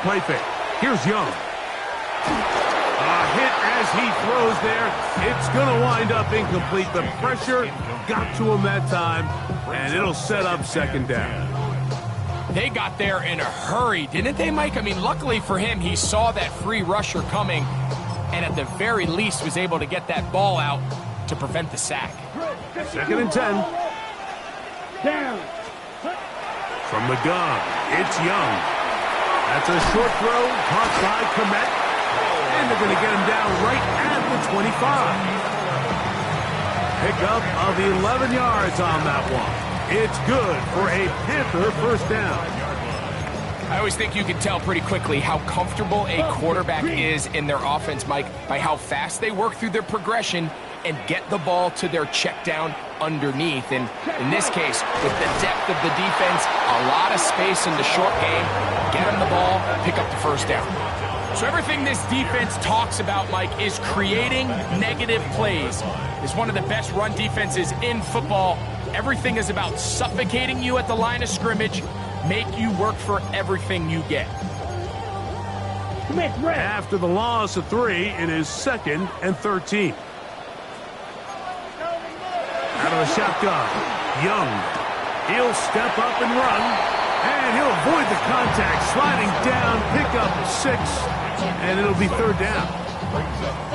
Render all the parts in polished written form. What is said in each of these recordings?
play fake. Here's Young. A hit as he throws there. It's going to wind up incomplete. The pressure got to him that time, and it'll set up second down. They got there in a hurry, didn't they, Mike? I mean, luckily for him, he saw that free rusher coming, and at the very least was able to get that ball out to prevent the sack. 2nd and 10. Down. From the gun, it's Young. That's a short throw, caught by Komet. And they're going to get him down right at the 25. Pickup of 11 yards on that one. It's good for a Panther first down. I always think you can tell pretty quickly how comfortable a quarterback is in their offense, Mike, by how fast they work through their progression and get the ball to their check down underneath. And in this case, with the depth of the defense, a lot of space in the short game, get them the ball, pick up the first down. So everything this defense talks about, Mike, is creating negative plays. It's one of the best run defenses in football. Everything is about suffocating you at the line of scrimmage, make you work for everything you get. After the loss of 3, it is 2nd and 13. Out of the shotgun, Young. He'll step up and run, and he'll avoid the contact, sliding down, pick up 6, and it'll be 3rd down.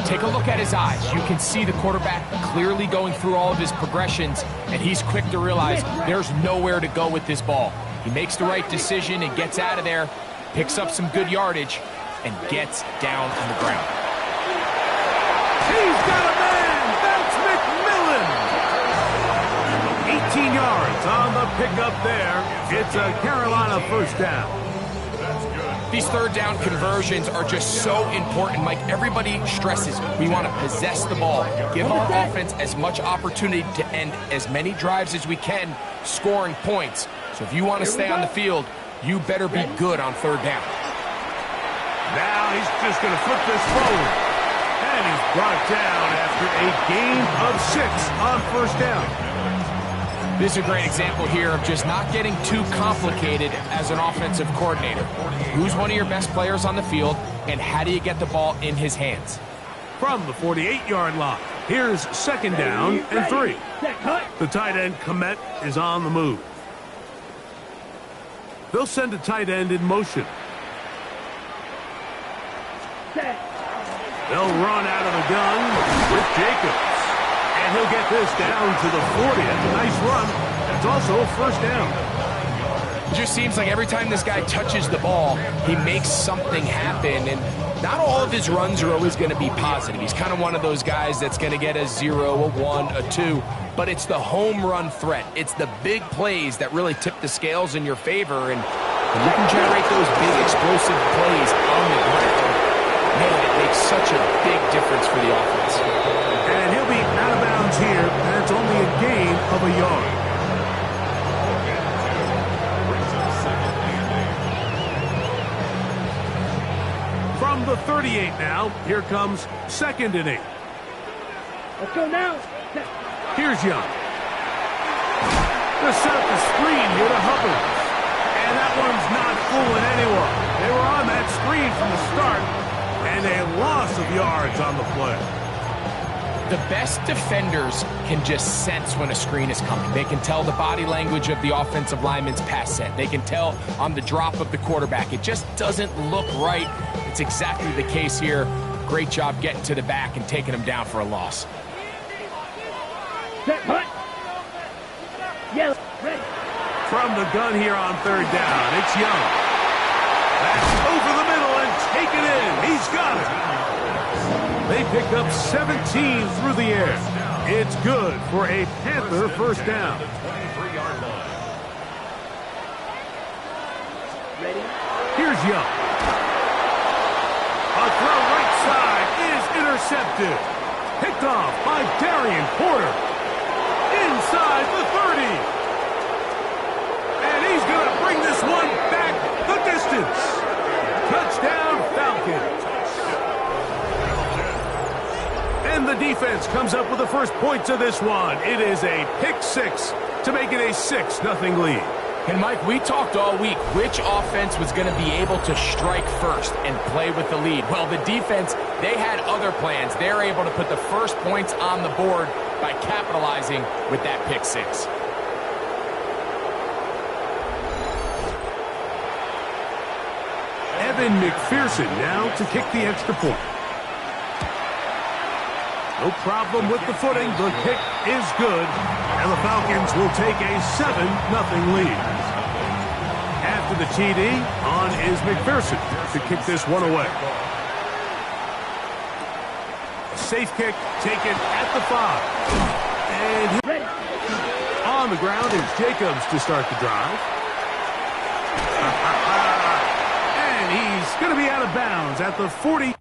Take a look at his eyes. You can see the quarterback clearly going through all of his progressions, and he's quick to realize there's nowhere to go with this ball. He makes the right decision and gets out of there, picks up some good yardage, and gets down on the ground. He's got a man! That's McMillan! 18 yards on the pickup there. It's a Carolina first down. These 3rd down conversions are just so important, Mike. Everybody stresses we want to possess the ball, give our offense as much opportunity to end as many drives as we can, scoring points. So if you want to stay on the field, you better be good on 3rd down. Now he's just going to flip this forward. And he's brought down after a gain of 6 on first down. This is a great example here of just not getting too complicated as an offensive coordinator. Who's one of your best players on the field, and how do you get the ball in his hands? From the 48-yard line, here's 2nd down and 3. The tight end, Komet, is on the move. They'll send a tight end in motion. They'll run out of the gun with Jacobs. And he'll get this down to the 40. That's a nice run. It's also a first down. It just seems like every time this guy touches the ball, he makes something happen. And not all of his runs are always going to be positive. He's kind of one of those guys that's going to get a 0, a 1, a 2. But it's the home run threat. It's the big plays that really tip the scales in your favor. And when you can generate those big explosive plays on the ground, man, it makes such a big difference for the offense. And he'll be out of bounds here, and it's only a gain of a yard. From the 38 now, here comes 2nd and 8. Let's go now. Here's Young. They'll set up the screen here to Hubbard. And that one's not fooling anyone. They were on that screen from the start, and a loss of yards on the play. The best defenders can just sense when a screen is coming. They can tell the body language of the offensive lineman's pass set. They can tell on the drop of the quarterback. It just doesn't look right. It's exactly the case here. Great job getting to the back and taking him down for a loss. Yes, ready. From the gun here on 3rd down, it's Young. That's over the middle and taken in. He's got it. They pick up 17 through the air. It's good for a Panther first down. Ready. Here's Young. A throw right side is intercepted. Picked off by Darian Porter. Inside the 30. And he's going to bring this one back the distance. Touchdown, Falcons. And the defense comes up with the first points of this one. It is a pick 6 to make it a 6-0 lead. And Mike, we talked all week which offense was going to be able to strike first and play with the lead. Well, the defense, they had other plans. They're able to put the first points on the board by capitalizing with that pick six. Evan McPherson now to kick the extra point. No problem with the footing. The kick is good. And the Falcons will take a 7-0 lead. After the TD, on is McPherson to kick this one away. A safe kick taken at the 5. And on the ground is Jacobs to start the drive. And he's going to be out of bounds at the 40.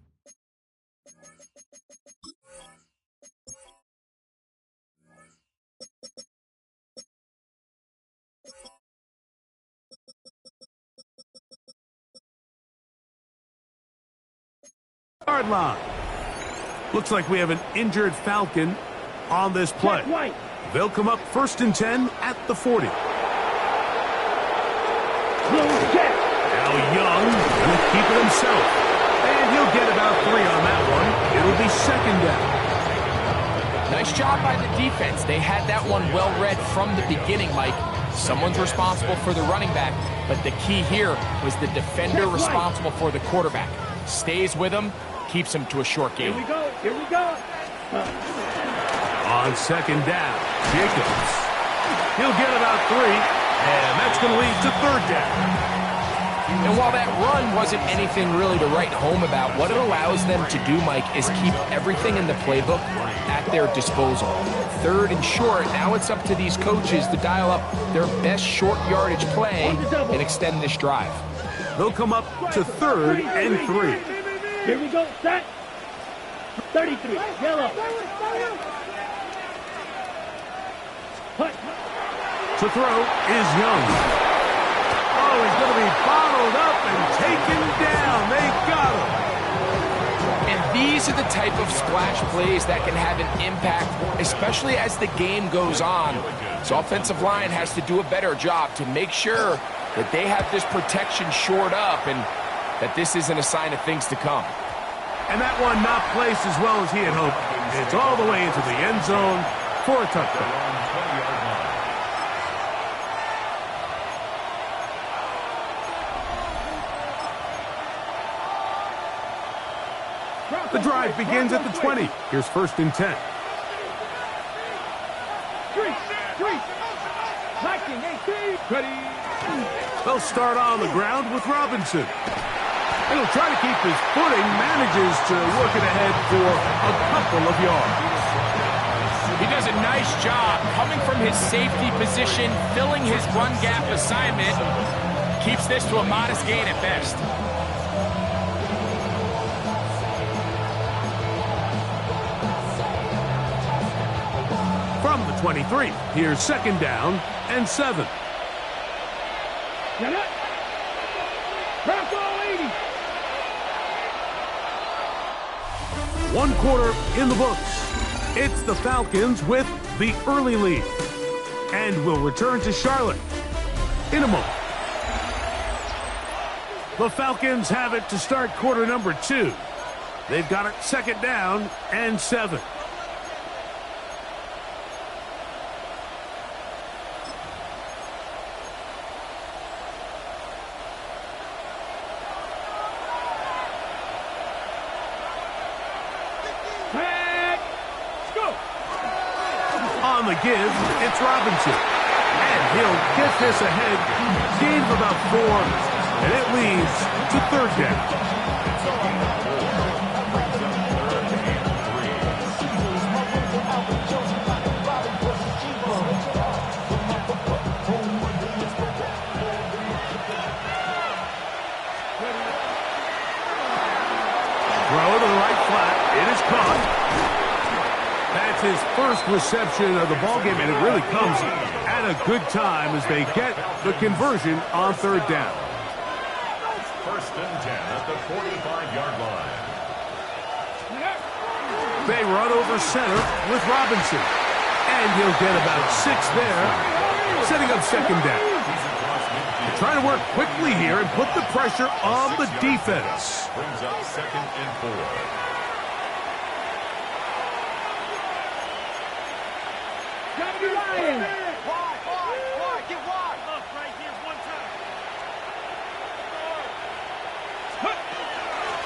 Yard line. Looks like we have an injured Falcon on this play. They'll come up 1st and 10 at the 40. Now Young going to keep it himself. And he'll get about 3 on that one. It'll be 2nd down. Nice job by the defense. They had that one well read from the beginning, Mike. Someone's responsible for the running back, but the key here was the defender responsible for the quarterback. Stays with him, keeps him to a short game. Here we go. On 2nd down, Jacobs. He'll get about 3, and that's going to lead to 3rd down. And while that run wasn't anything really to write home about, what it allows them to do, Mike, is keep everything in the playbook at their disposal. 3rd and short, now it's up to these coaches to dial up their best short yardage play and extend this drive. They'll come up to 3rd and 3. Here we go. Set. 33. Yellow. Hut. To throw is Young. Oh, he's going to be bottled up and taken down. They got him. And these are the type of splash plays that can have an impact, especially as the game goes on. So offensive line has to do a better job to make sure that they have this protection shored up and that this isn't a sign of things to come. And that one not placed as well as he had hoped. It's all the way into the end zone for a touchdown. The drive begins at the 20. Here's 1st and 10. They'll start on the ground with Robinson. And he'll try to keep his footing, manages to work it ahead for a couple of yards. He does a nice job coming from his safety position, filling his run gap assignment. Keeps this to a modest gain at best. From the 23, here's 2nd down and 7. One quarter in the books. It's the Falcons with the early lead. And we'll return to Charlotte in a moment. The Falcons have it to start quarter number 2. They've got it 2nd down and 7. On the give, it's Robinson. And he'll get this ahead. Gain of about 4. And it leads to 3rd down. Throw to the right flat. It is caught. That's his first reception of the ballgame, and it really comes at a good time as they get the conversion on 3rd down. 1st and 10 at the 45-yard line. They run over center with Robinson. And he'll get about 6 there, setting up 2nd down. Trying to work quickly here and put the pressure on the defense. Brings up 2nd and 4. Gotta be Ryan. Wide, get wide. Look, right here, one time.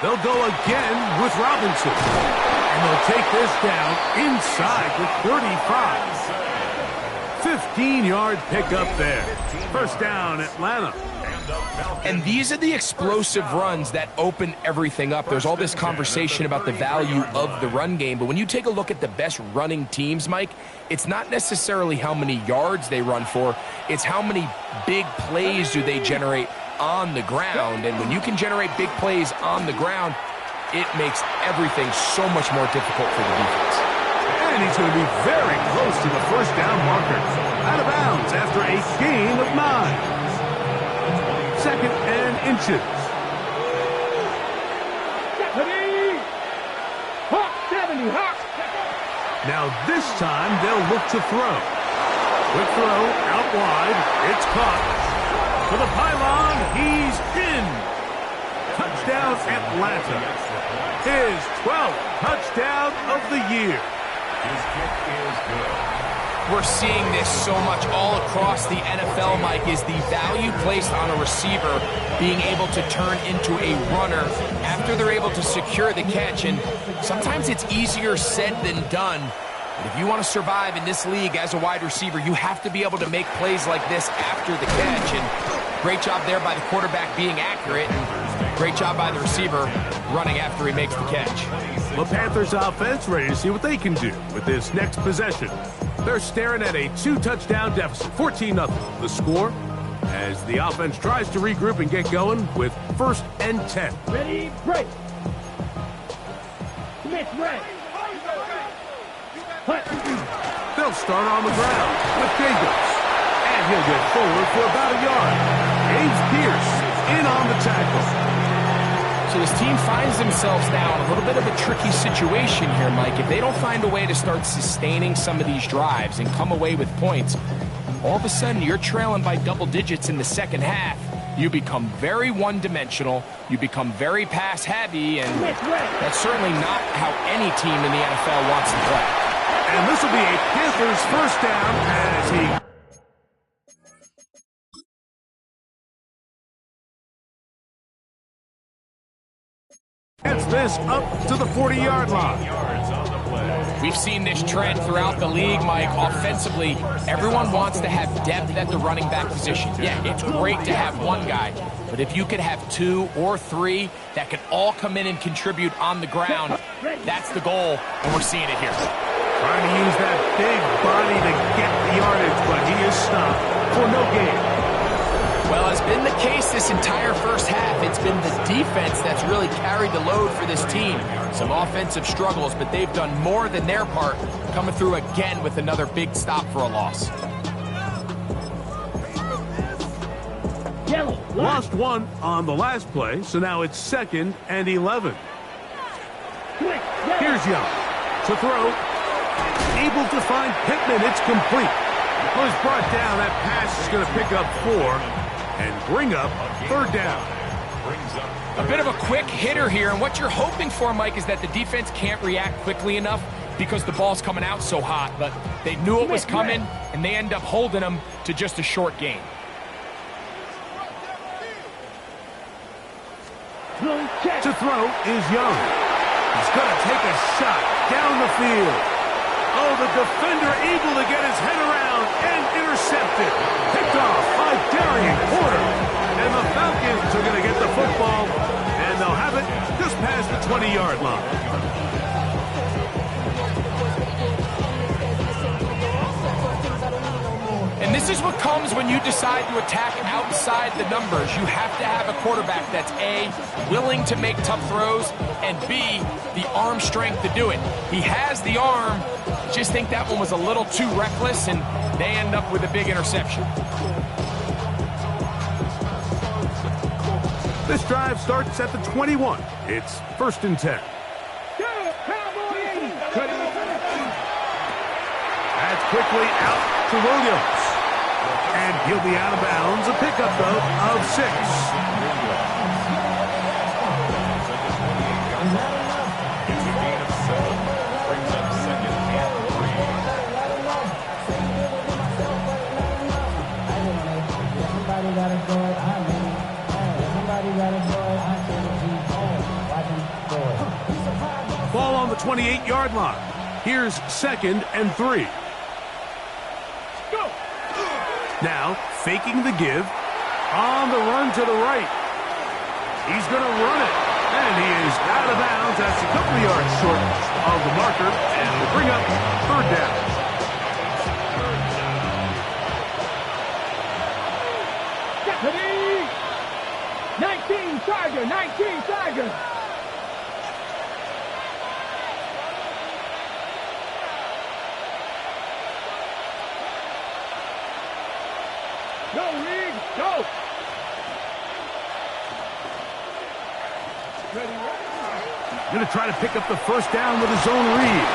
They'll go again with Robinson. And they'll take this down inside the 35. 15-yard pickup there. First down, Atlanta. And these are the explosive runs that open everything up. There's all this conversation about the value of the run game, but when you take a look at the best running teams, Mike, it's not necessarily how many yards they run for, it's how many big plays do they generate on the ground. And when you can generate big plays on the ground, it makes everything so much more difficult for the defense. And he's going to be very close to the first down marker. Out of bounds after a gain of 9. 2nd and inches. 70, hot. Now this time they'll look to throw. Quick throw out wide. It's caught. For the pylon, he's in. Touchdown Atlanta. His 12th touchdown of the year. His kick is good. We're seeing this so much all across the NFL, Mike, is the value placed on a receiver being able to turn into a runner after they're able to secure the catch. And sometimes it's easier said than done. But if you want to survive in this league as a wide receiver, you have to be able to make plays like this after the catch. And great job there by the quarterback being accurate. And great job by the receiver running after he makes the catch. The Panthers offense ready to see what they can do with this next possession. They're staring at a 2-touchdown deficit, 14-0. The score as the offense tries to regroup and get going with 1st and 10. Ready, break. Smith, right. They'll start on the ground with Jacobs. And he'll get forward for about a yard. James Pierce in on the tackle. So this team finds themselves now in a little bit of a tricky situation here, Mike. If they don't find a way to start sustaining some of these drives and come away with points, all of a sudden you're trailing by double digits in the second half. You become very one-dimensional, you become very pass-heavy, and that's certainly not how any team in the NFL wants to play. And this will be a Panthers first down as he... gets this up to the 40-yard line. We've seen this trend throughout the league, Mike. Offensively, everyone wants to have depth at the running back position. Yeah, it's great to have one guy, but if you could have 2 or 3 that can all come in and contribute on the ground, that's the goal, and we're seeing it here. Trying to use that big body to get the yardage, but he is stopped for no gain. Well, as been the case this entire first half, it's been the defense that's really carried the load for this team. Some offensive struggles, but they've done more than their part, coming through again with another big stop for a loss. Lost 1 on the last play, so now it's 2nd and 11. Here's Young to throw. Able to find Pittman. It's complete. Was brought down. That pass is going to pick up 4 and bring up 3rd down. A bit of a quick hitter here, and what you're hoping for, Mike, is that the defense can't react quickly enough because the ball's coming out so hot, but they knew it was coming, and they end up holding them to just a short gain. To throw is Young. He's going to take a shot down the field. Oh, the defender able to get his head around and intercepted. Picked off by Darian Porter. And the Falcons are going to get the football, and they'll have it just past the 20-yard line. And this is what comes when you decide to attack outside the numbers. You have to have a quarterback that's A, willing to make tough throws, and B, the arm strength to do it. He has the arm, just think that one was a little too reckless, and they end up with a big interception. This drive starts at the 21. It's 1st and 10. That's quickly out to Williams. And he'll be out of bounds. A pickup, though, of 6. Ball on the 28-yard line. Here's 2nd and 3. Now, faking the give. On the run to the right. He's going to run it. And he is out of bounds. That's a couple of yards short of the marker. And it'll bring up 3rd down. Deputy! 19 Charger, 19 Charger. Go, Reed, go! Going to try to pick up the 1st down with his own read.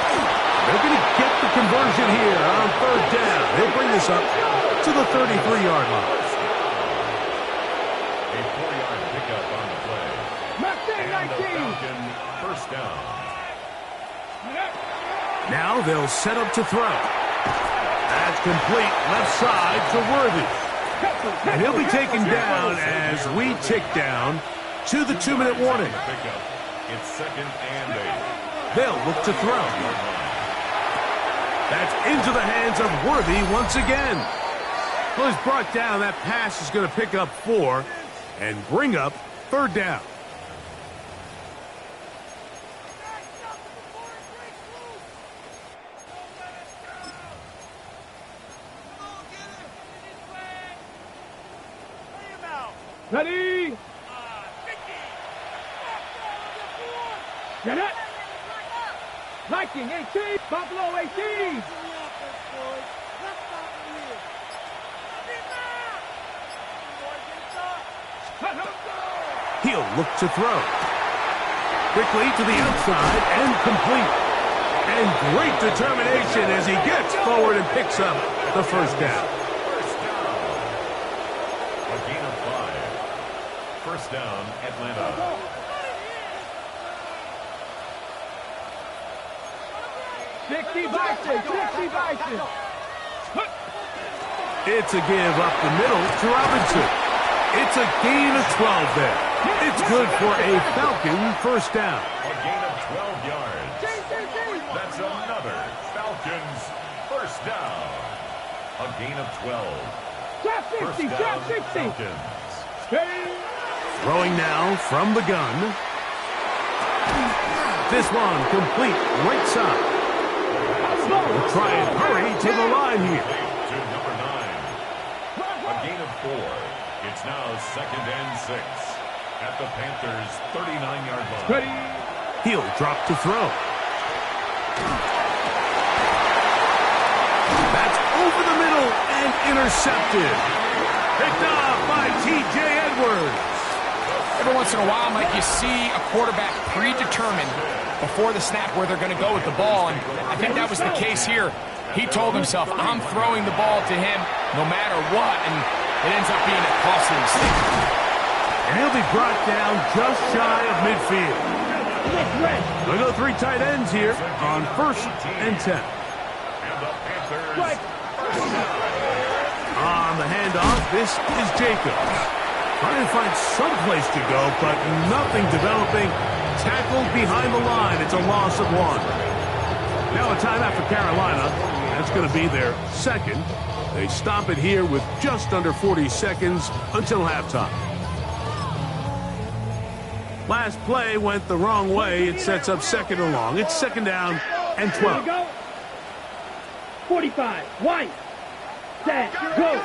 They're going to get the conversion here on 3rd down. They'll bring this up to the 33-yard line. A 4-yard pickup on the play. And the Falcon 1st down. Now they'll set up to throw. That's complete left side to Worthy. And he'll be taken down as we tick down to the 2-minute warning. It's 2nd and 8. They'll look to throw. That's into the hands of Worthy once again. Well, he's brought down. That pass is going to pick up 4 and bring up 3rd down. Ready? Get it! Viking 18, Buffalo 18. He'll look to throw. Quickly to the outside and complete. And great determination as he gets forward and picks up the 1st down. A gain of 5. 1st down, Atlanta. Sixty Bison. It's a give up the middle to Robinson. It's a gain of 12 there. It's good for a Falcon 1st down. A gain of 12 yards. That's another Falcons 1st down. A gain of 12. Drop 60, drop 60. Falcons. Throwing now from the gun. This one complete right side. We'll try and hurry to the line here. To number 9. A gain of 4. It's now 2nd and 6 at the Panthers' 39-yard line. He'll drop to throw. That's over the middle and intercepted. Picked off by T.J. Edwards. Every once in a while, Mike, you see a quarterback predetermined before the snap where they're going to go with the ball, and I think that was the case here. He told himself, I'm throwing the ball to him no matter what, and it ends up being a costly mistake. And he'll be brought down just shy of midfield. We'll go 3 tight ends here on 1st and 10. And the Panthers. On the handoff, this is Jacobs. Trying to find some place to go, but nothing developing. Tackled behind the line. It's a loss of 1. Now a timeout for Carolina. That's going to be their 2nd. They stop it here with just under 40 seconds until halftime. Last play went the wrong way. It sets up 2nd and long. It's 2nd down and 12. Go. 45. White. Set. Go.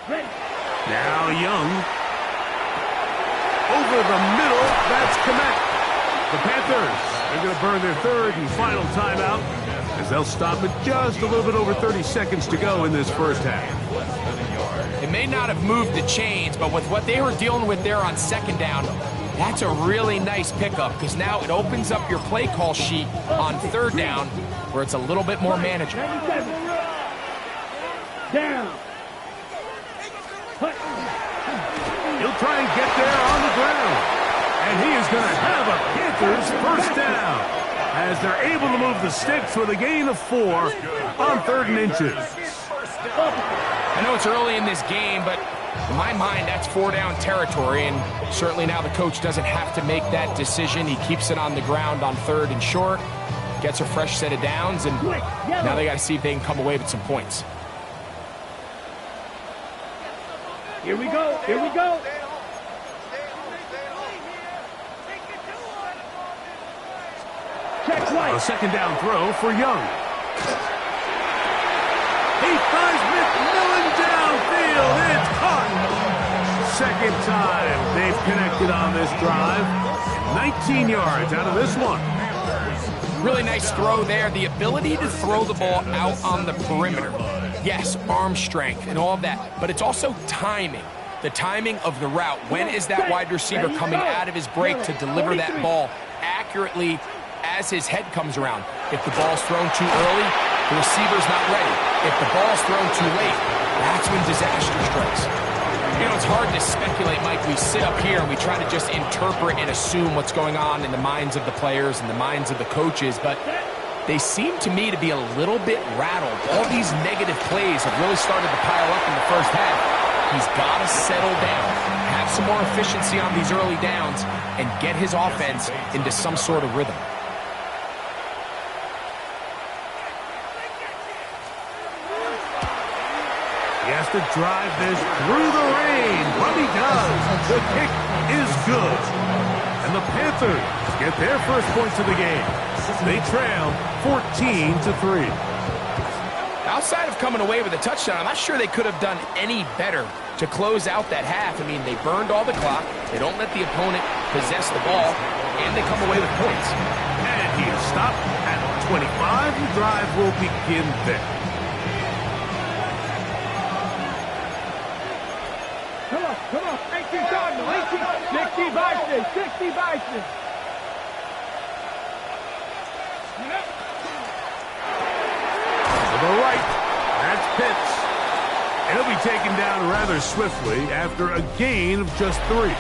Ready. Now Young. Over the middle. That's Komet. The Panthers, they're going to burn their 3rd and final timeout as they'll stop it just a little bit over 30 seconds to go in this 1st half. It may not have moved the chains, but with what they were dealing with there on 2nd down, That's a really nice pickup because now it opens up your play call sheet on third down where it's a little bit more manageable. 97. Down. He'll try and get there on the ground. And he is going to have a Panthers first down as they're able to move the sticks with a gain of 4 on 3rd and inches. I know it's early in this game, but in my mind, that's 4-down territory, and certainly now the coach doesn't have to make that decision. He keeps it on the ground on 3rd and short, gets a fresh set of downs, and now they got to see if they can come away with some points. Here we go. Here we go. Check right. A 2nd down throw for Young. He finds McMillan downfield. It's caught. 2nd time they've connected on this drive. 19 yards out of this one. Really nice throw there. The ability to throw the ball out on the perimeter. Yes, arm strength and all of that, but it's also timing. The timing of the route. When is that wide receiver coming out of his break to deliver that ball accurately as his head comes around? If the ball's thrown too early, the receiver's not ready. If the ball's thrown too late, that's when disaster strikes. You know, it's hard to speculate, Mike. We sit up here and we try to just interpret and assume what's going on in the minds of the players and the minds of the coaches, but they seem to me to be a little bit rattled. All these negative plays have really started to pile up in the first half. He's got to settle down, have some more efficiency on these early downs, and get his offense into some sort of rhythm. He has to drive this through the rain, but he does. The kick is good. And the Panthers get their first points of the game. They trail 14-3. Outside of coming away with a touchdown, I'm not sure they could have done any better to close out that half. I mean, they burned all the clock. They don't let the opponent possess the ball, and they come away with points. And he is stopped at 25. The drive will begin there. Come on. 18 Cardinals. 60 Bison. 60 Bison. To the right, that's Pitts. And he'll be taken down rather swiftly after a gain of just 3.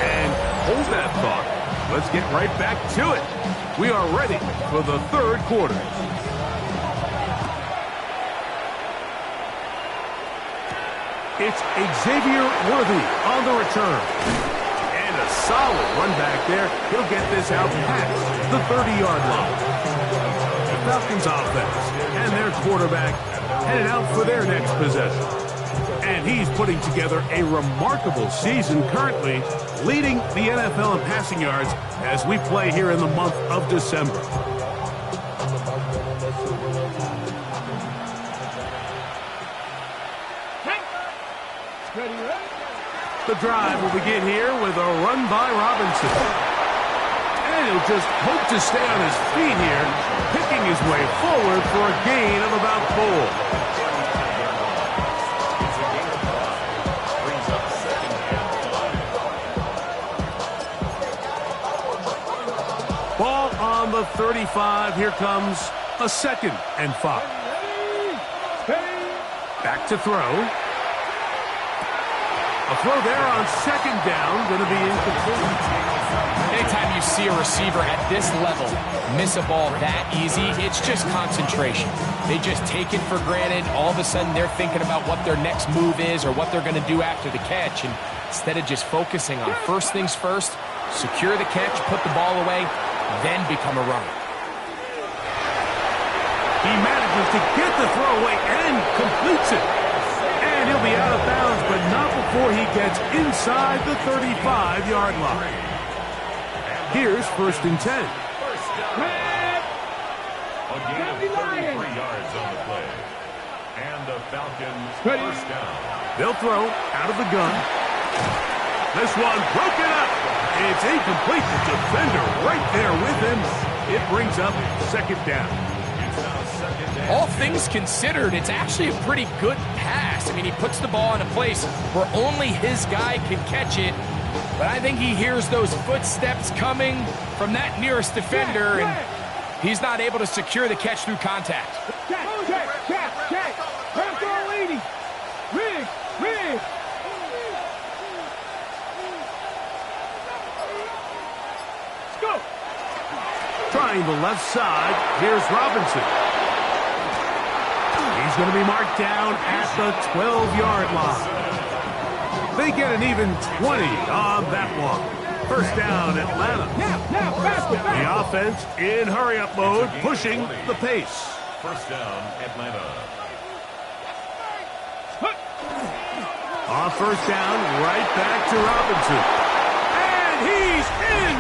And hold that thought. Let's get right back to it. We are ready for the 3rd quarter. It's Xavier Worthy on the return. And a solid run back there. He'll get this out past the 30-yard line. The Falcons offense and their quarterback headed out for their next possession. And he's putting together a remarkable season currently, leading the NFL in passing yards as we play here in the month of December. The drive will begin here with a run by Robinson. And he'll just hope to stay on his feet here, picking his way forward for a gain of about 4. Ball on the 35. Here comes a 2nd and 5. Back to throw. A throw there on 2nd down, going to be incomplete. Anytime you see a receiver at this level miss a ball that easy, it's just concentration. They just take it for granted. All of a sudden, they're thinking about what their next move is or what they're going to do after the catch. And instead of just focusing on first things first, secure the catch, put the ball away, then become a runner. He manages to get the throw away and completes it. And he'll be out of bounds, but not before he gets inside the 35-yard line. Here's 1st and 10. A gain of 33 yards on the play. And the Falcons first down. They'll throw out of the gun. This one broken up. It's incomplete. The defender right there with him. It brings up 2nd down. All things considered, it's actually a pretty good pass. I mean, he puts the ball in a place where only his guy can catch it. But I think he hears those footsteps coming from that nearest defender, and he's not able to secure the catch through contact. Check. Pass all 80. Rig. Let's go. Trying the left side. Here's Robinson. He's going to be marked down at the 12-yard line. They get an even 20 on that one. First down, Atlanta. Now, faster. The offense in hurry-up mode, pushing the pace. First down, Atlanta. On first down, right back to Robinson. And he's in!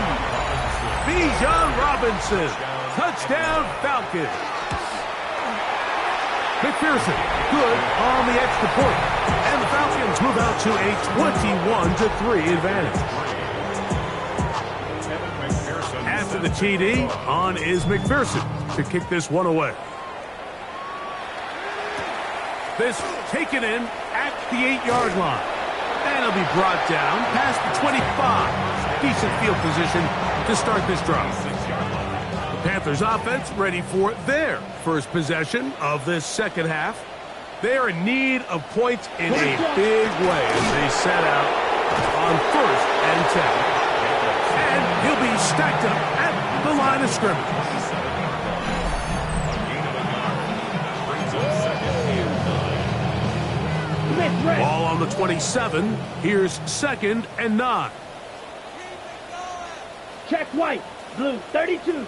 Bijan Robinson. Touchdown, Falcons. McPherson, good on the extra point. And the Falcons move out to a 21-3 advantage. After the TD, on is McPherson to kick this one away. This taken in at the 8-yard line. And it'll be brought down past the 25. Decent field position to start this drive. The Panthers offense ready for their first possession of this second half. They are in need of points in a big way as they set out on first and 10. And he'll be stacked up at the line of scrimmage. Ball on the 27. Here's second and 9. Check white. Blue 32.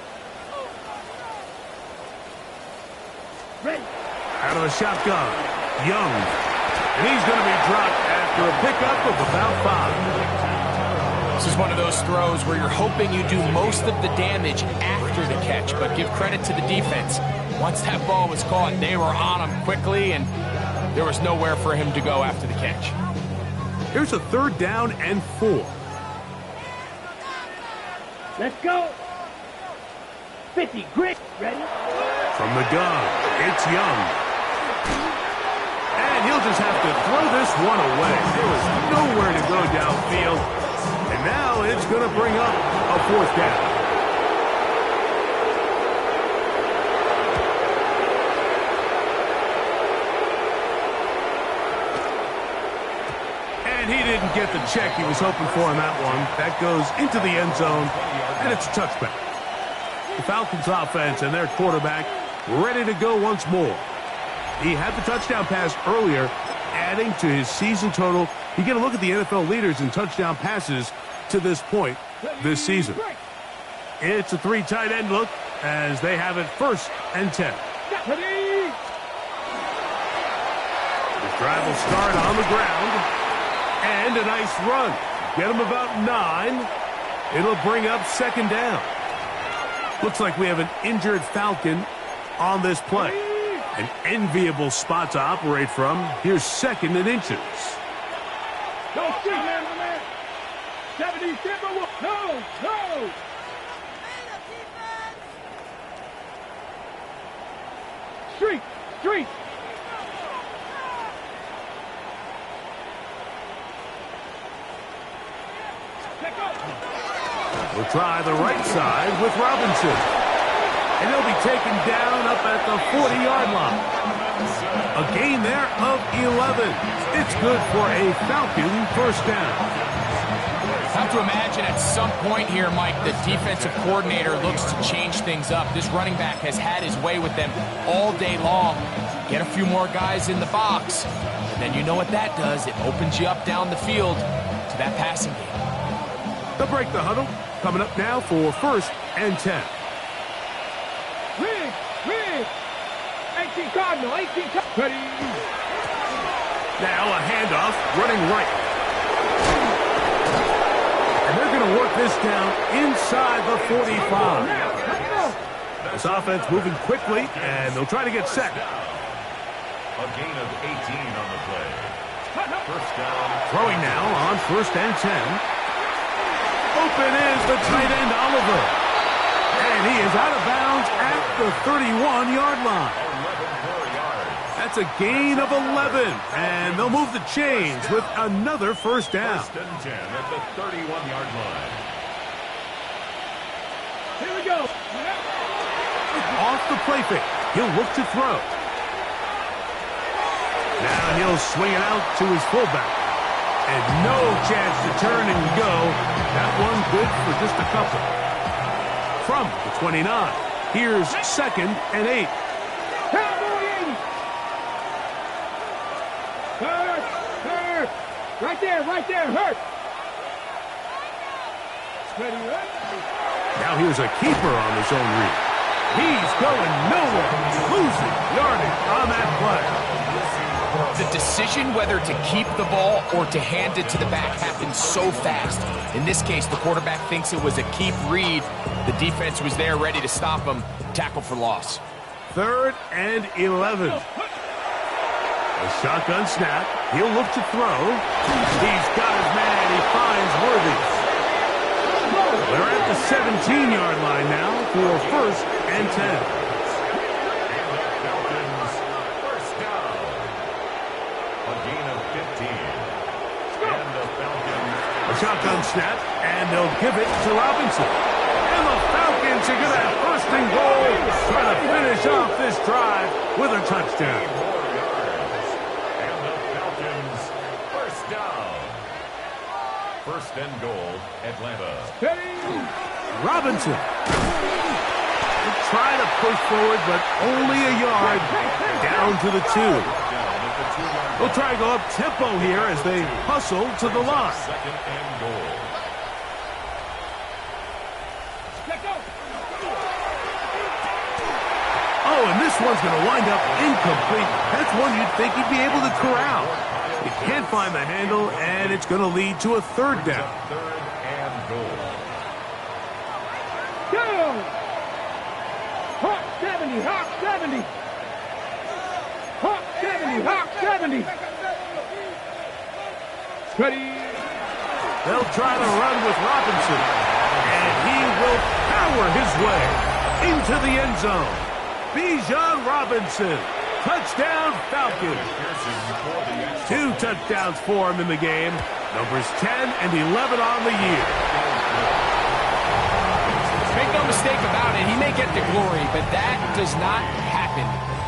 Ready. Out of the shotgun, Young. And he's going to be dropped after a pickup of about 5. This is one of those throws where you're hoping you do most of the damage after the catch, but give credit to the defense. Once that ball was caught, they were on him quickly, and there was nowhere for him to go after the catch. Here's a third down and 4. Let's go. 50. Grit. Ready. From the gun, it's Young. And he'll just have to throw this one away. There was nowhere to go downfield. And now it's going to bring up a fourth down. And he didn't get the check he was hoping for on that one. That goes into the end zone, and it's a touchback. The Falcons offense and their quarterback ready to go once more. He had the touchdown pass earlier, adding to his season total. You get a look at the NFL leaders in touchdown passes to this point this season. It's a 3 tight end look as they have it first and 10. This drive will start on the ground. And a nice run. Get him about 9. It'll bring up second down. Looks like we have an injured Falcon on this play. An enviable spot to operate from. Here's second and inches. Go, see, man. 77. No. Street. We'll try the right side with Robinson. And he'll be taken down up at the 40-yard line. A gain there of 11. It's good for a Falcon first down. I have to imagine at some point here, Mike, the defensive coordinator looks to change things up. This running back has had his way with them all day long. Get a few more guys in the box, and then you know what that does. It opens you up down the field to that passing game. They'll break the huddle. Coming up now for first and 10. Rig. 18 Cardinal. Ready. Now a handoff running right. And they're going to work this down inside the 45. This offense moving quickly, and they'll try to get set. A gain of 18 on the play. First down. Throwing now on first and 10. Open is the tight end, Oliver. And he is out of bounds at the 31-yard line. 11 more yards. That's a gain of 11, and they'll move the chains with another first down. First and 10 at the 31-yard line. Here we go. Off the play fake, he'll look to throw. Now he'll swing it out to his fullback. And no chance to turn and go. That one good for just a couple. From the 29, here's 2nd and 8. Hurt. Right there, hurt. Steady, right? Now here's a keeper on his own read. He's going nowhere. Losing yardage on that play. The decision whether to keep the ball or to hand it to the back happens so fast. In this case, the quarterback thinks it was a keep read. The defense was there ready to stop him. Tackle for loss. 3rd and 11. A shotgun snap. He'll look to throw. He's got his man. He finds Worthy. They're at the 17-yard line now for 1st and 10. Shotgun snap, and they'll give it to Robinson. And the Falcons are going to have 1st and goal, trying to finish off this drive with a touchdown. And the Falcons, 1st down. 1st and goal, Atlanta. Robinson. He'll try to push forward, but only a yard down to the 2. We'll try to go up tempo here as they hustle to the line. 2nd and goal. Oh, and this one's going to wind up incomplete. That's one you'd think he'd be able to corral. He can't find the handle, and it's going to lead to a 3rd down. 3rd and goal. Go! Hawk 70, Hawk 70. Hawk 70, Hawk 70. Ready. They'll try to run with Robinson, and he will power his way into the end zone. Bijan Robinson, touchdown Falcons. 2 touchdowns for him in the game. Numbers 10 and 11 on the year. Make no mistake about it, he may get the glory, but that does not happen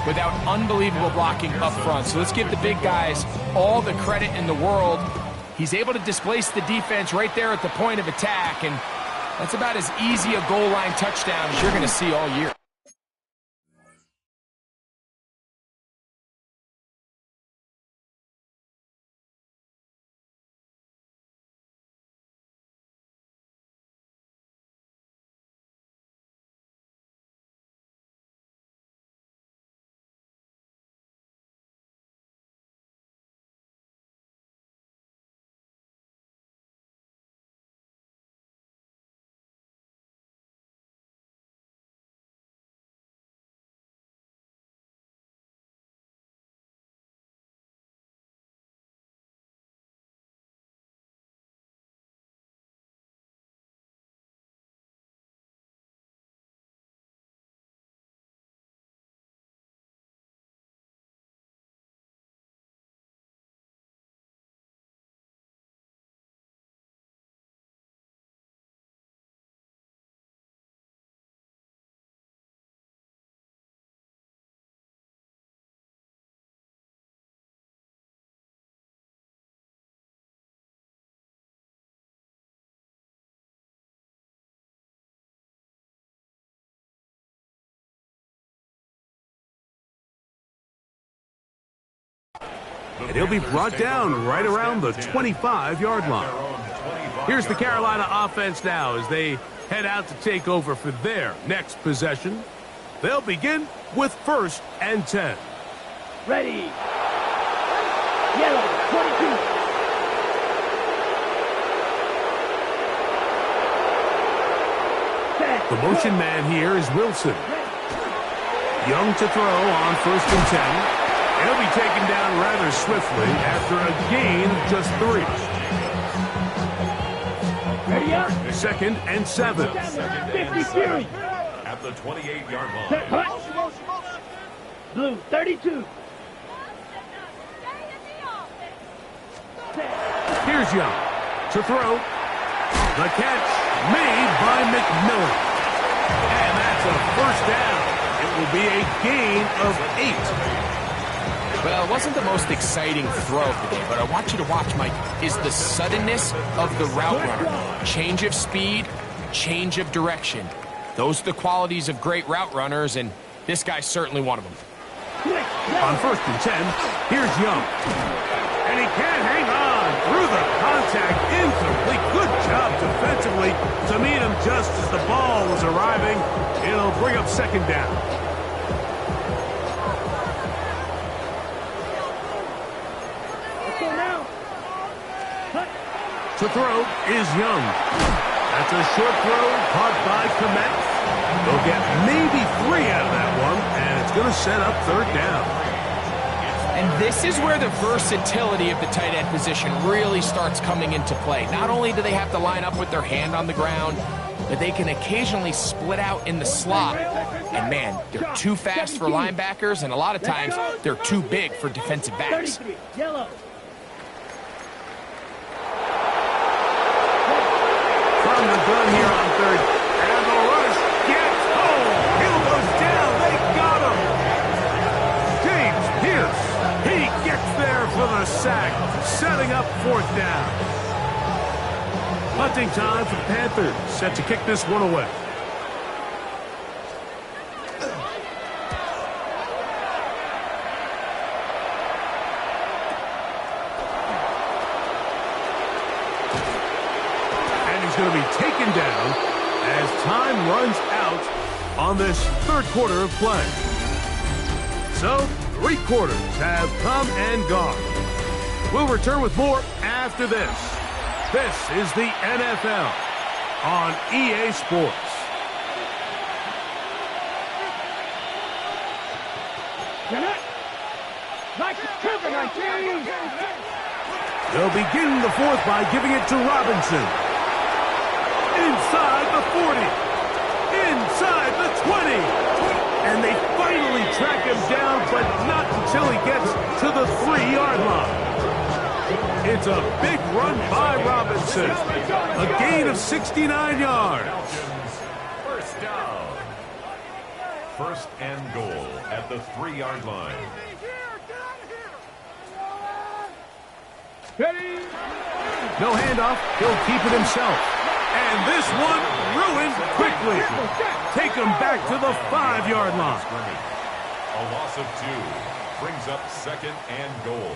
without unbelievable blocking up front. So let's give the big guys all the credit in the world. He's able to displace the defense right there at the point of attack, and that's about as easy a goal line touchdown as you're going to see all year. And he'll be brought down right around the 25-yard line. Here's the Carolina offense now as they head out to take over for their next possession. They'll begin with 1st and 10. Ready. Yellow, 22. The motion man here is Wilson. Young to throw on 1st and 10. He'll be taken down rather swiftly after a gain of just 3. Ready up. 2nd and 7. 50 series. At the 28-yard line. Blue, 32. Here's Young to throw. The catch made by McMillan. And that's a first down. It will be a gain of 8. Well, it wasn't the most exciting throw of the day, but I want you to watch, Mike, is the suddenness of the route runner. Change of speed, change of direction. Those are the qualities of great route runners, and this guy's certainly one of them. On 1st and 10, here's Young. And he can't hang on through the contact. Incomplete. Good job defensively to meet him just as the ball was arriving. It'll bring up 2nd down. To throw is Young. That's a short throw caught by Komet. They'll get maybe 3 out of that one, and it's going to set up 3rd down. And this is where the versatility of the tight end position really starts coming into play. Not only do they have to line up with their hand on the ground, but they can occasionally split out in the slot. And man, they're too fast for linebackers, and a lot of times they're too big for defensive backs. From the gun here on 3rd, and the rush gets home. Hill goes down. They got him. James Pierce, he gets there for the sack, setting up 4th down. Punting time for the Panthers, set to kick this one away. Going to be taken down as time runs out on this 3rd quarter of play. So 3 quarters have come and gone. We'll return with more after this. This is the NFL on EA Sports. They'll begin the 4th by giving it to Robinson. Inside the 40, inside the 20, and they finally track him down, but not until he gets to the 3-yard line. It's a big run by Robinson, a gain of 69 yards. First down. 1st and goal at the 3-yard line. No handoff, he'll keep it himself. And this one ruined quickly. Take him back to the 5-yard line. A loss of 2 brings up 2nd and goal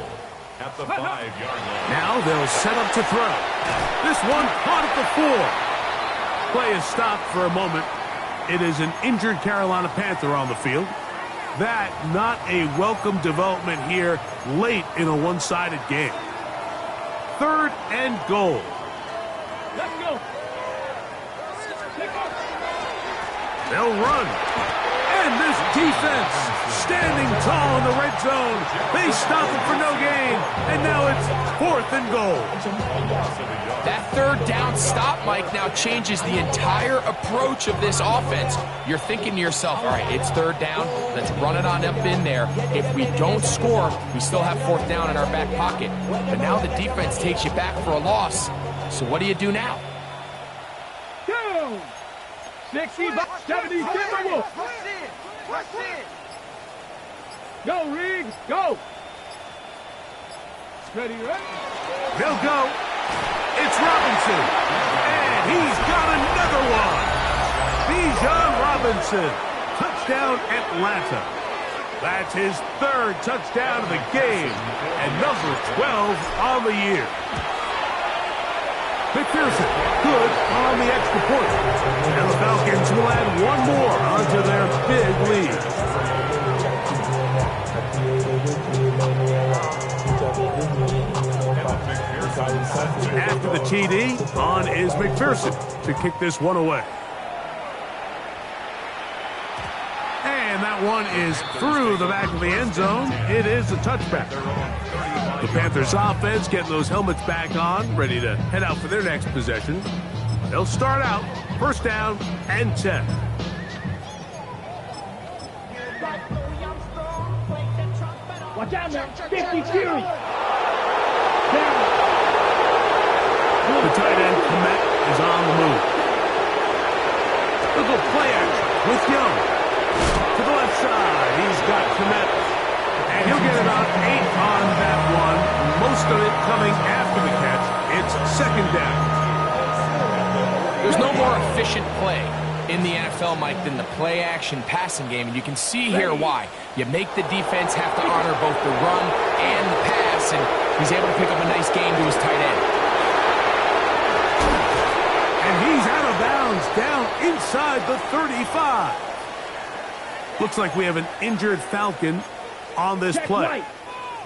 at the 5-yard line. Now they'll set up to throw. This one caught at the 4. Play is stopped for a moment. It is an injured Carolina Panther on the field. That not a welcome development here late in a one-sided game. 3rd and goal. Let's go. They'll run. And this defense standing tall in the red zone. They stop it for no gain. And now it's 4th and goal. That 3rd down stop, Mike, now changes the entire approach of this offense. You're thinking to yourself, all right, it's 3rd down. Let's run it on up in there. If we don't score, we still have 4th down in our back pocket. But now the defense takes you back for a loss. So what do you do now? 60, 70, Timberwolves. Press in. Go, Riggs, go. Ready, ready? They'll go. It's Robinson. And he's got another one. Bijan Robinson. Touchdown, Atlanta. That's his 3rd touchdown of the game. And number 12 on the year. McPherson, good on the extra point. And the Falcons will add one more onto their big lead. After the TD, on is McPherson to kick this one away. And that one is through the back of the end zone. It is a touchback. The Panthers offense getting those helmets back on, ready to head out for their next possession. They'll start out 1st down and 10. Watch out, man. 50 Fury. Down. The tight end, Komet, is on the move. Little play action with Young. To the left side, he's got Komet. And he'll get about 8 on that one. Most of it coming after the catch. It's second down. There's no more efficient play in the NFL, Mike, than the play-action passing game, and you can see here why. You make the defense have to honor both the run and the pass, and he's able to pick up a nice gain to his tight end. And he's out of bounds, down inside the 35. Looks like we have an injured Falcon on this play.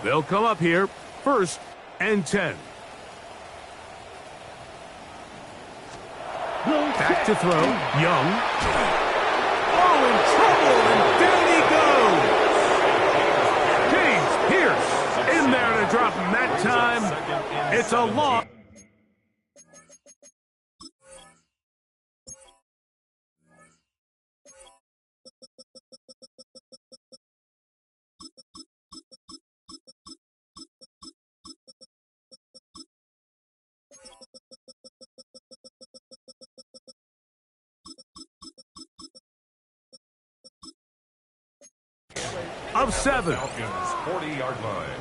They'll come up here, 1st and 10. Back to throw, Young. Oh, in trouble, and down he goes. James Pierce in there to drop him that time. It's a loss. Of 7. Falcons 40-yard line.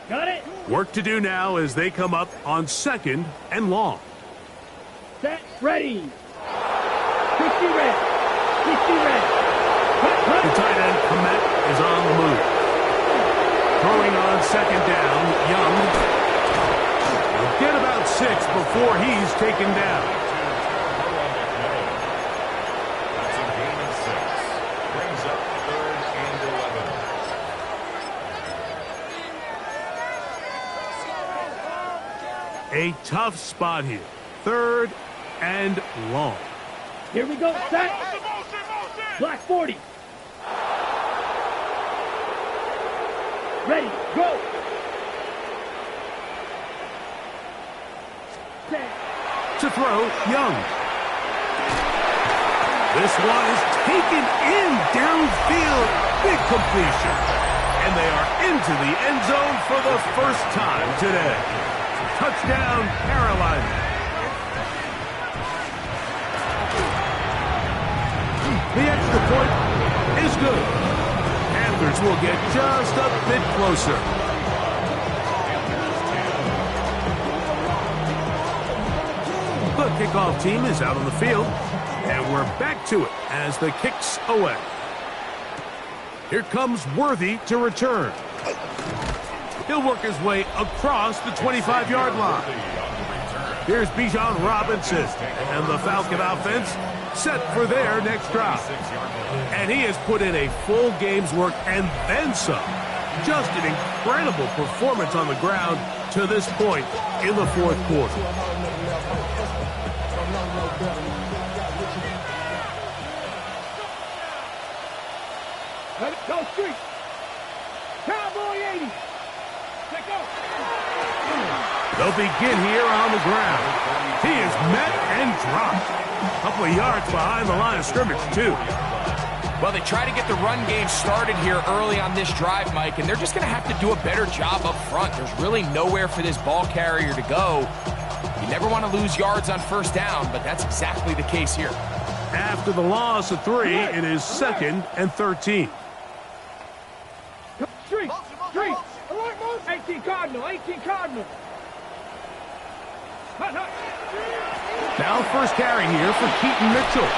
Got it. Work to do now as they come up on 2nd and long. Set. Ready. 60 red. 60 red. The tight end, Komet, is on the move. Throwing on 2nd down, Young. He'll get about 6 before he's taken down. That's a gain of 6. Brings up 3rd and 11. A tough spot here. 3rd and long. Here we go. Set. Black 40. Ready. Go. To throw, Young. This one is taken in downfield. Big completion. And they are into the end zone for the first time today. Touchdown, Carolina. The extra point is good. Panthers will get just a bit closer. The kickoff team is out on the field, and we're back to it as the kick's away. Here comes Worthy to return. He'll work his way across the 25-yard line. Here's Bijan Robinson, and the Falcon offense set for their next drive. And he has put in a full game's work and then some. Just an incredible performance on the ground to this point in the 4th quarter. Let it go, street. Cowboy 80. Take off. They'll begin here on the ground. He is met and dropped. A couple of yards behind the line of scrimmage, too. Well, they try to get the run game started here early on this drive, Mike, and they're just going to have to do a better job up front. There's really nowhere for this ball carrier to go. You never want to lose yards on 1st down, but that's exactly the case here. After the loss of 3, it is 2nd and 13. Street. 18 Cardinal. 18 Cardinal. Hut. Now 1st carry here for Keaton Mitchell.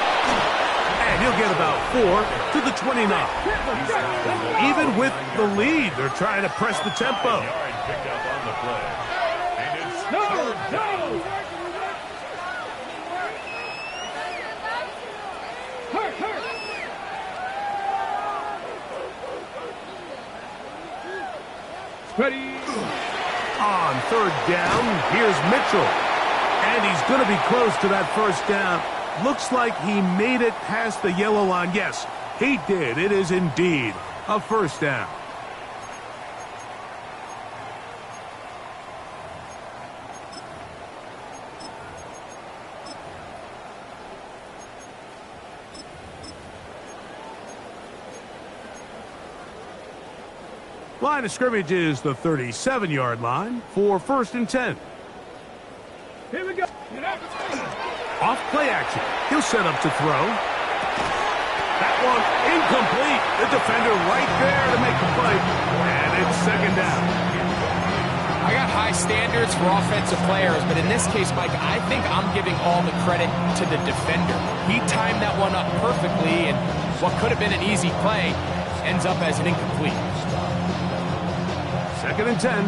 And he'll get about 4 to the 29. Even with the lead, they're trying to press the tempo. No. Hurt. Ready. On 3rd down, here's Mitchell. And he's going to be close to that 1st down. Looks like he made it past the yellow line. Yes, he did. It is indeed a 1st down. Line of scrimmage is the 37-yard line for 1st and 10. Here we go. Off play action. He'll set up to throw. That one incomplete. The defender right there to make the play. And it's 2nd down. I got high standards for offensive players, but in this case, Mike, I think I'm giving all the credit to the defender. He timed that one up perfectly, and what could have been an easy play ends up as an incomplete. 2nd and 10.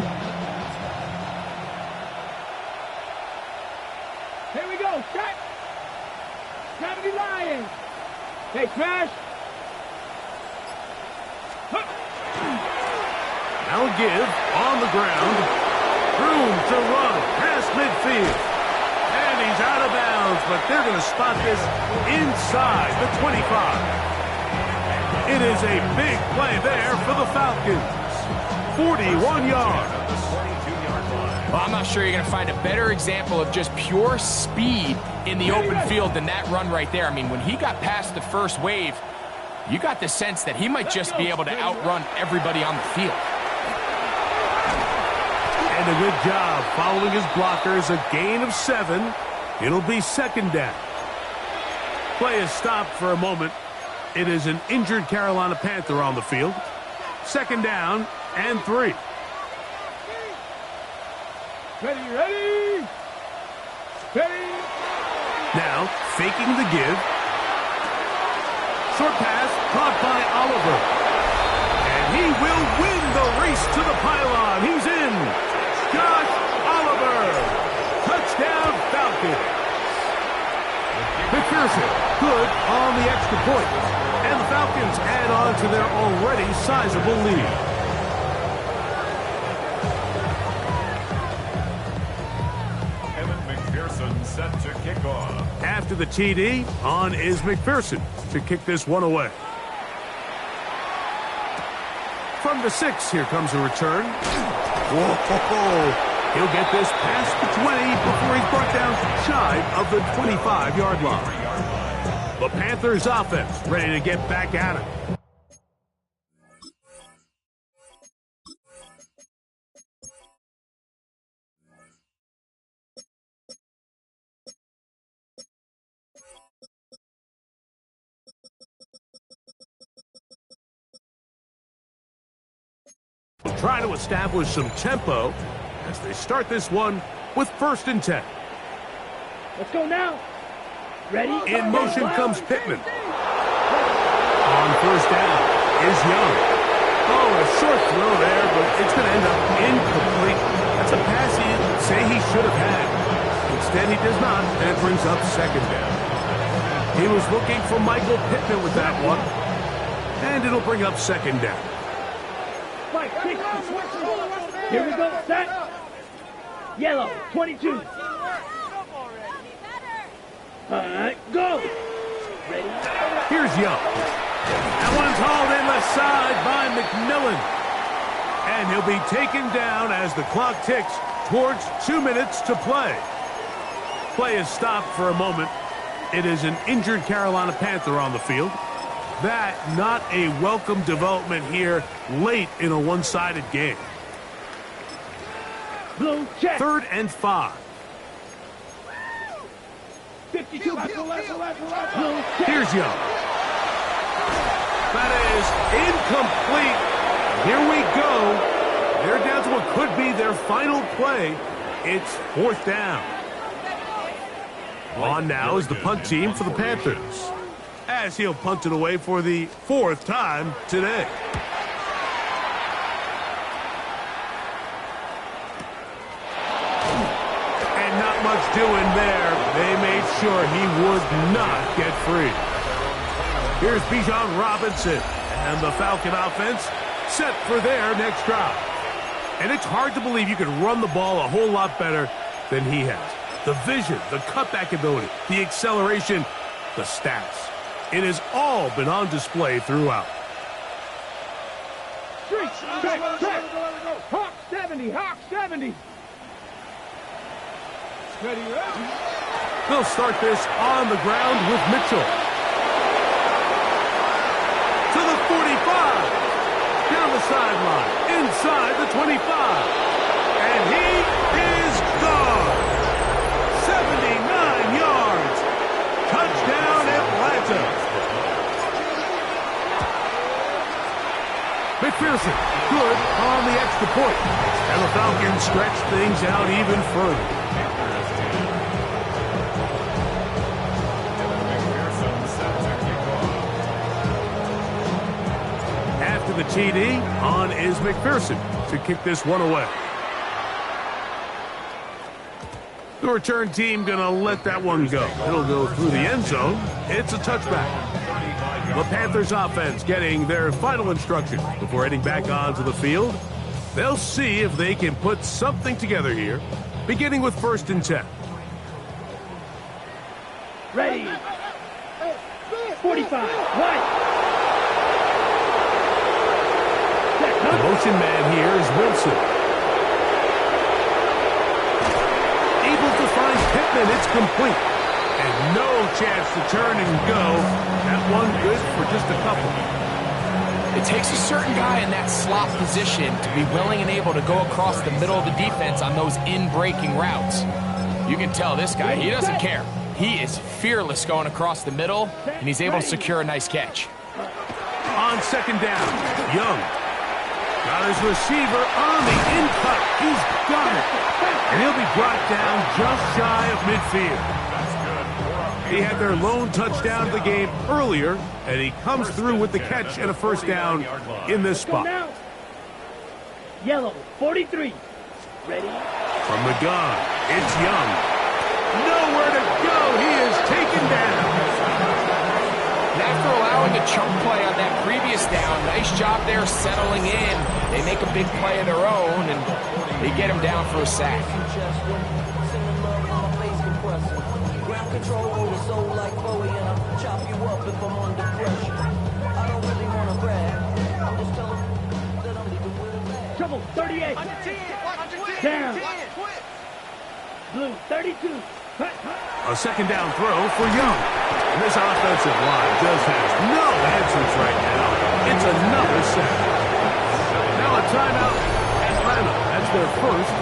Here we go. Set. 70 Lions. Hey, Crash. Now give on the ground. Room to run past midfield. And he's out of bounds, but they're going to spot this inside the 25. It is a big play there for the Falcons. 41 yards. Well, I'm not sure you're going to find a better example of just pure speed in the open field than that run right there. I mean, when he got past the first wave, you got the sense that he might just be able to outrun everybody on the field. And a good job following his blockers, a gain of 7. It'll be 2nd down. Play is stopped for a moment. It is an injured Carolina Panther on the field. 2nd down and 3. Ready. Now, faking the give. Short pass caught by Oliver. And he will win the race to the pylon. He's in. Josh Oliver. Touchdown, Falcons. McPherson, good on the extra point. And the Falcons add on to their already sizable lead. Set to kick off. After the TD, on is McPherson to kick this one away. From the 6, here comes a return. Whoa! He'll get this past the 20 before he's brought down shy of the 25-yard line. The Panthers offense ready to get back at it. Trying to establish some tempo as they start this one with 1st and 10. Let's go now. Ready? In motion comes Pittman. On 1st down is Young. Oh, a short throw there, but it's going to end up incomplete. That's a pass he'd say he should have had. Instead, he does not, and brings up 2nd down. He was looking for Michael Pittman with that one, and it'll bring up 2nd down. Here we go, set. Yellow, 22. All right, go. Ready? Here's Young. That one's hauled in left side by McMillan. And he'll be taken down as the clock ticks towards 2 minutes to play. Play is stopped for a moment. It is an injured Carolina Panther on the field. That not a welcome development here late in a one-sided game. Blue check. 3rd and 5. 52. Blue check. Here's Young. That is incomplete. Here we go. They're down to what could be their final play. It's 4th down. On now is the punt team for the Panthers, as he'll punt it away for the 4th time today. And not much doing there. They made sure he would not get free. Here's Bijan Robinson, and the Falcon offense set for their next drive. And it's hard to believe you can run the ball a whole lot better than he has. The vision, the cutback ability, the acceleration, the stats. It has all been on display throughout. Check. Hawk 70, Hawk 70. Ready. They'll start this on the ground with Mitchell. To the 45. Down the sideline, inside the 25. And he is gone. 79 yards. Touchdown, Atlanta. McPherson, good on the extra point. And the Falcons stretch things out even further. After the TD, on is McPherson to kick this one away. The return team going to let that one go. It'll go through the end zone. It's a touchback. The Panthers offense getting their final instruction before heading back onto the field. They'll see if they can put something together here, beginning with 1st and 10. Ready. 45. Right. The motion man here is Wilson. Able to find Pittman. It's complete. And no chance to turn and go. That one good for just a couple. It takes a certain guy in that slot position to be willing and able to go across the middle of the defense on those in-breaking routes. You can tell this guy, he doesn't care. He is fearless going across the middle, and he's able to secure a nice catch. On 2nd down, Young got his receiver on the in-cut. He's got it. And he'll be brought down just shy of midfield. He had their lone touchdown of the game earlier, and he comes through with the catch and a 1st down in this spot. Yellow, 43. Ready? From the gun, it's Young. Nowhere to go. He is taken down. And after allowing a chunk play on that previous down, nice job there settling in. They make a big play of their own, and they get him down for a sack. Control over soul like Bowie, and I'll chop you up if I'm under pressure. I don't really want to brag. I'm just telling you that I'm leaving with a bag. Trouble, 38. Down. Blue, 32. A 2nd down throw for Young. And this offensive line just has no answers right now. It's another sack. Now a timeout. Atlanta, that's their first,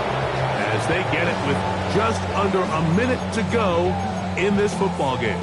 as they get it with just under a minute to go in this football game.